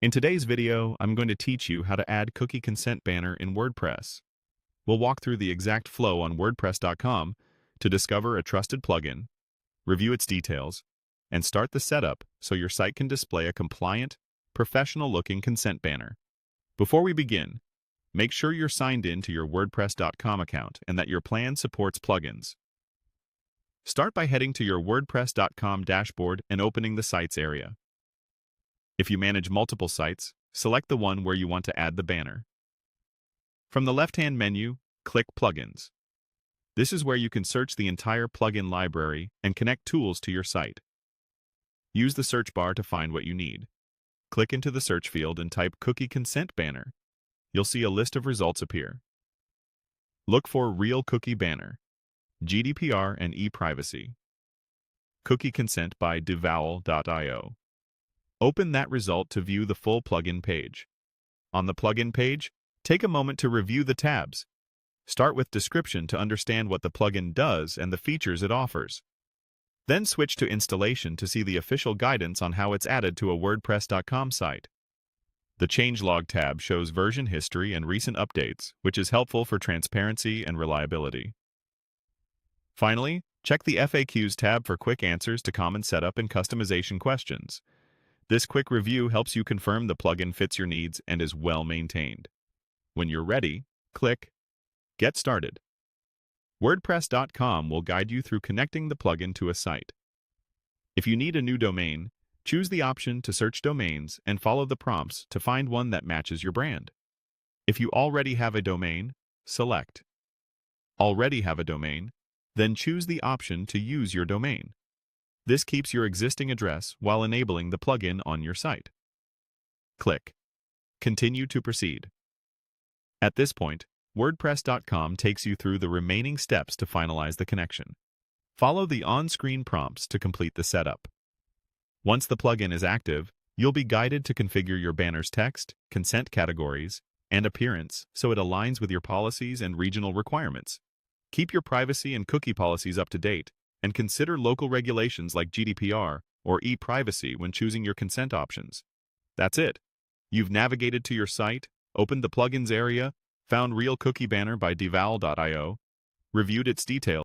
In today's video, I'm going to teach you how to add cookie consent banner in WordPress. We'll walk through the exact flow on WordPress.com to discover a trusted plugin, review its details, and start the setup so your site can display a compliant, professional-looking consent banner. Before we begin, make sure you're signed in to your WordPress.com account and that your plan supports plugins. Start by heading to your WordPress.com dashboard and opening the Sites area. If you manage multiple sites, select the one where you want to add the banner. From the left-hand menu, click Plugins. This is where you can search the entire plugin library and connect tools to your site. Use the search bar to find what you need. Click into the search field and type Cookie Consent Banner. You'll see a list of results appear. Look for Real Cookie Banner, GDPR and ePrivacy, Cookie Consent by Devowel.io. Open that result to view the full plugin page. On the plugin page, take a moment to review the tabs. Start with Description to understand what the plugin does and the features it offers. Then switch to Installation to see the official guidance on how it's added to a WordPress.com site. The Changelog tab shows version history and recent updates, which is helpful for transparency and reliability. Finally, check the FAQs tab for quick answers to common setup and customization questions. This quick review helps you confirm the plugin fits your needs and is well maintained. When you're ready, click Get Started. WordPress.com will guide you through connecting the plugin to a site. If you need a new domain, choose the option to search domains and follow the prompts to find one that matches your brand. If you already have a domain, select Already have a domain, then choose the option to use your domain. This keeps your existing address while enabling the plugin on your site. Click Continue to proceed. At this point, WordPress.com takes you through the remaining steps to finalize the connection. Follow the on-screen prompts to complete the setup. Once the plugin is active, you'll be guided to configure your banner's text, consent categories, and appearance so it aligns with your policies and regional requirements. Keep your privacy and cookie policies up to date, and consider local regulations like GDPR or ePrivacy when choosing your consent options. That's it. You've navigated to your site, opened the plugins area, found Real Cookie Banner by Devowel.io, reviewed its details,